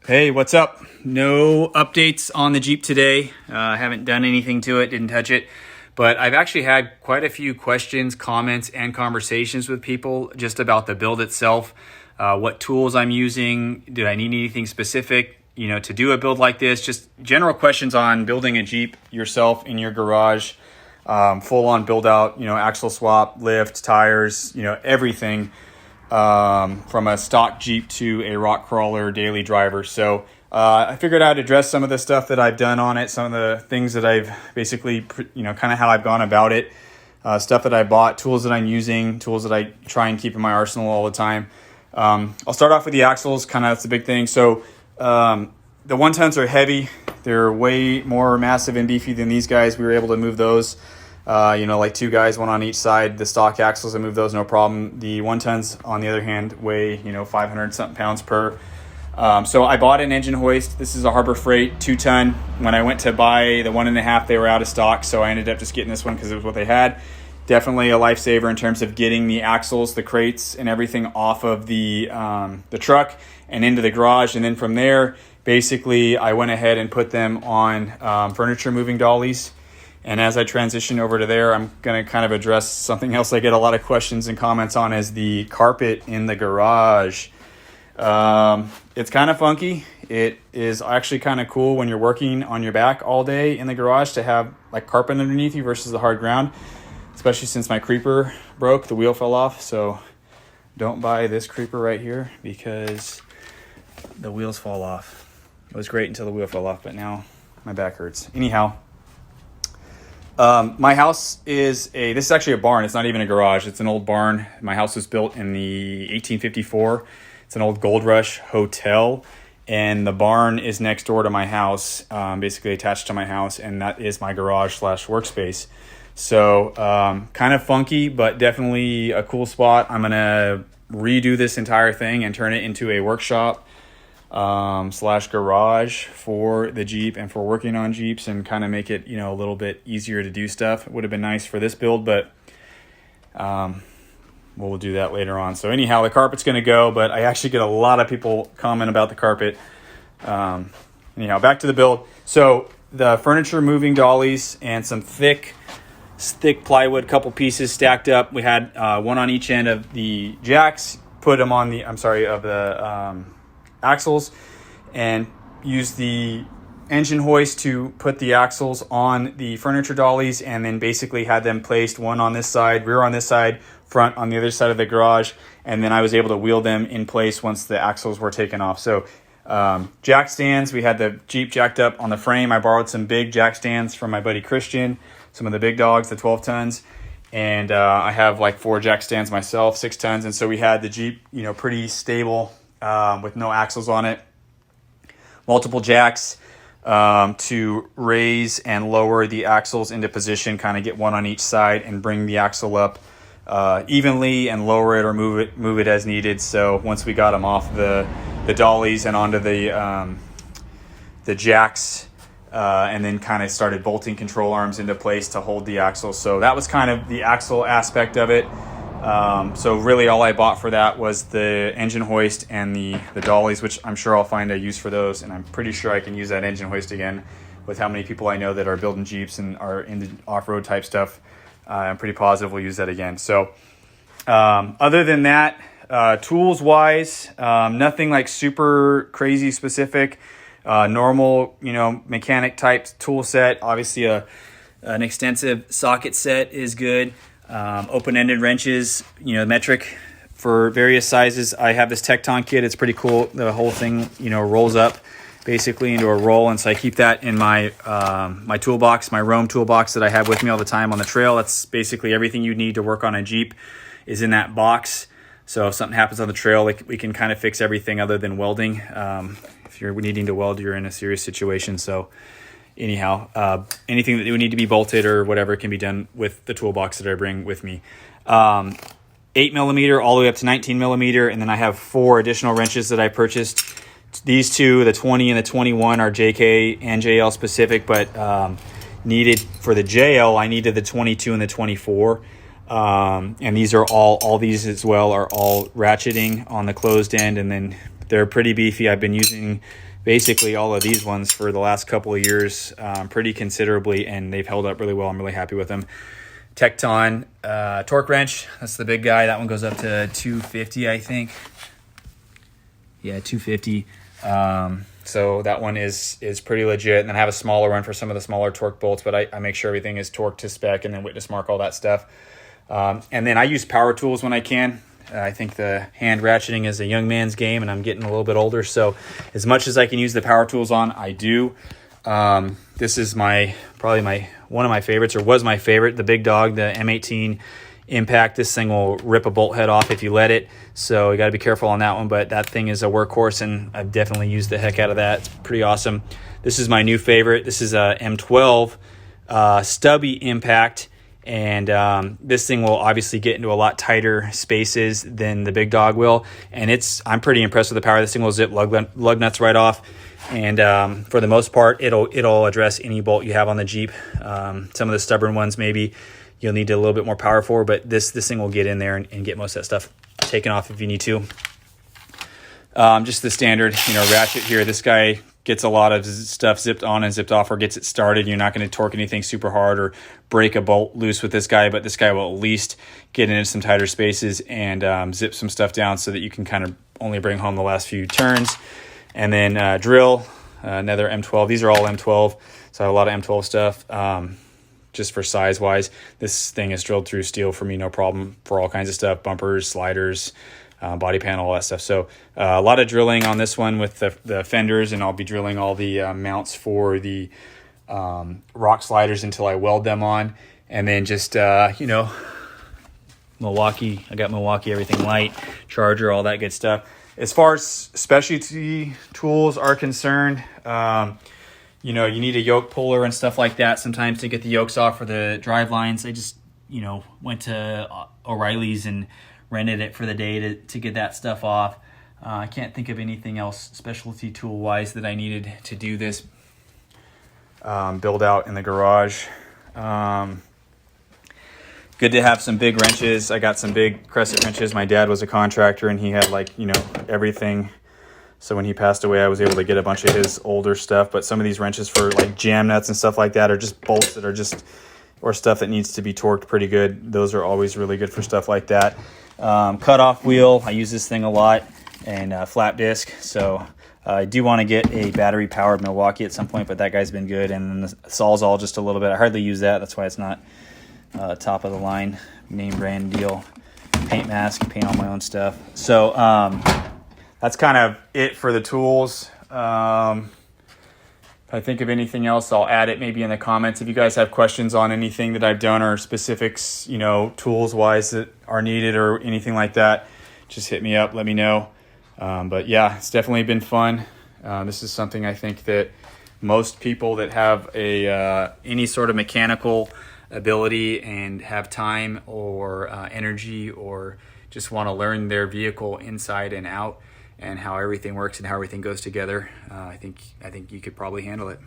Hey, what's up? No updates on the Jeep today. I haven't done anything to it, didn't touch it. But I've actually had quite a few questions, comments, and conversations with people just about the build itself. What tools I'm using. Did I need anything specific, to do a build like this? Just general questions on building a Jeep yourself in your garage. Full on build out, axle swap, lift, tires, everything. From a stock Jeep to a rock crawler daily driver. So I figured I'd address some of the stuff that I've done on it, some of the things that I've basically, kind of how I've gone about it, stuff that I bought, tools that I'm using, tools that I try and keep in my arsenal all the time. I'll start off with the axles, kind of that's the big thing. So the 1-tons are heavy. They're way more massive and beefy than these guys. We were able to move those. Like two guys, one on each side. The stock axles, I move those no problem. The 1-tons, on the other hand, weigh 500 something pounds per. So I bought an engine hoist. This is a Harbor Freight 2-ton. When I went to buy the 1.5, they were out of stock, so I ended up just getting this one because it was what they had. Definitely a lifesaver in terms of getting the axles, the crates, and everything off of the truck and into the garage. And then from there, basically, I went ahead and put them on furniture moving dollies. And as I transition over to there, I'm going to kind of address something else I get a lot of questions and comments on is the carpet in the garage. It's kind of funky. It is actually kind of cool when you're working on your back all day in the garage to have like carpet underneath you versus the hard ground, especially since my creeper broke, the wheel fell off. So don't buy this creeper right here because the wheels fall off. It was great until the wheel fell off, but now my back hurts. Anyhow. My house this is actually a barn. It's not even a garage. It's an old barn. My house was built in the 1854. It's an old Gold Rush hotel. And the barn is next door to my house, basically attached to my house. And that is my garage / workspace. So, kind of funky, but definitely a cool spot. I'm going to redo this entire thing and turn it into a workshop. / garage for the Jeep and for working on Jeeps and kind of make it, a little bit easier to do stuff. It would have been nice for this build, but we'll do that later on. So anyhow, the carpet's going to go, but I actually get a lot of people comment about the carpet. Anyhow, back to the build. So the furniture moving dollies and some thick plywood, couple pieces stacked up. We had one on each end of the jacks, put them on the, axles, and use the engine hoist to put the axles on the furniture dollies, and then basically had them placed one on this side, rear on this side, front on the other side of the garage, and then I was able to wheel them in place once the axles were taken off. So jack stands, we had the Jeep jacked up on the frame. I borrowed some big jack stands from my buddy Christian, some of the big dogs, the 12 tons, and I have like 4 jack stands myself, 6 tons, and so we had the Jeep pretty stable with no axles on it. Multiple jacks to raise and lower the axles into position, kind of get one on each side and bring the axle up evenly and lower it or move it as needed. So once we got them off the dollies and onto the jacks, and then kind of started bolting control arms into place to hold the axle. So that was kind of the axle aspect of it. So really all I bought for that was the engine hoist and the dollies, which I'm sure I'll find a use for those. And I'm pretty sure I can use that engine hoist again with how many people I know that are building Jeeps and are into off-road type stuff. I'm pretty positive we'll use that again. So other than that, tools wise, nothing like super crazy specific, normal, mechanic type tool set. Obviously an extensive socket set is good. Open-ended wrenches, metric for various sizes. I have this Tecton kit. It's pretty cool. The whole thing, rolls up basically into a roll. And so I keep that in my my toolbox, my Roam toolbox that I have with me all the time on the trail. That's basically everything you need to work on a Jeep is in that box. So if something happens on the trail, we can kind of fix everything other than welding. If you're needing to weld, you're in a serious situation. So anyhow, anything that would need to be bolted or whatever can be done with the toolbox that I bring with me. 8mm all the way up to 19mm, and then I have 4 additional wrenches that I purchased. These two, the 20 and the 21, are JK and JL specific, but needed for the JL, I needed the 22 and the 24. And these are all these as well are all ratcheting on the closed end, and then they're pretty beefy. I've been using basically all of these ones for the last couple of years pretty considerably, and they've held up really well. I'm really happy with them. Tecton torque wrench, that's the big guy. That one goes up to 250, I think. Yeah, 250. So that one is pretty legit. And then I have a smaller one for some of the smaller torque bolts, but I make sure everything is torqued to spec and then witness mark, all that stuff. And then I use power tools when I can. I think the hand ratcheting is a young man's game, and I'm getting a little bit older. So as much as I can use the power tools on, I do. This is probably one of my favorites, or was my favorite, the big dog, the M18 Impact. This thing will rip a bolt head off if you let it, so you got to be careful on that one, but that thing is a workhorse, and I've definitely used the heck out of that. It's pretty awesome. This is my new favorite. This is a M12 stubby Impact, and this thing will obviously get into a lot tighter spaces than the big dog will, and I'm pretty impressed with the power. This thing will zip lug nuts right off, and for the most part it'll address any bolt you have on the Jeep. Some of the stubborn ones maybe you'll need a little bit more power for, but this thing will get in there and get most of that stuff taken off if you need to. Just the standard, ratchet here. This guy gets a lot of stuff zipped on and zipped off, or gets it started. You're not going to torque anything super hard or break a bolt loose with this guy, but this guy will at least get into some tighter spaces and zip some stuff down so that you can kind of only bring home the last few turns. And then drill, another M12. These are all M12, so I have a lot of M12 stuff. Just for size wise, this thing is drilled through steel for me, no problem, for all kinds of stuff, bumpers, sliders, body panel, all that stuff. So a lot of drilling on this one with the fenders, and I'll be drilling all the mounts for the rock sliders until I weld them on. And then just, Milwaukee, I got Milwaukee Everything Light, charger, all that good stuff. As far as specialty tools are concerned, you need a yoke puller and stuff like that sometimes to get the yokes off for the drive lines. I just, went to O'Reilly's and rented it for the day to get that stuff off. I can't think of anything else specialty tool-wise that I needed to do this build out in the garage. Good to have some big wrenches. I got some big crescent wrenches. My dad was a contractor, and he had everything. So when he passed away, I was able to get a bunch of his older stuff. But some of these wrenches for like jam nuts and stuff like that are just bolts that are or stuff that needs to be torqued pretty good. Those are always really good for stuff like that. Cut-off wheel, I use this thing a lot, and flat disc. So I do want to get a battery-powered Milwaukee at some point, but that guy's been good. And then the Sawzall just a little bit. I hardly use that. That's why it's not top of the line, name brand deal. Paint mask, paint all my own stuff. So that's kind of it for the tools. If I think of anything else, I'll add it maybe in the comments. If you guys have questions on anything that I've done, or specifics, tools-wise that are needed or anything like that, just hit me up, let me know. But yeah, it's definitely been fun. This is something I think that most people that have any sort of mechanical ability and have time or energy, or just want to learn their vehicle inside and out, and how everything works and how everything goes together, I think you could probably handle it.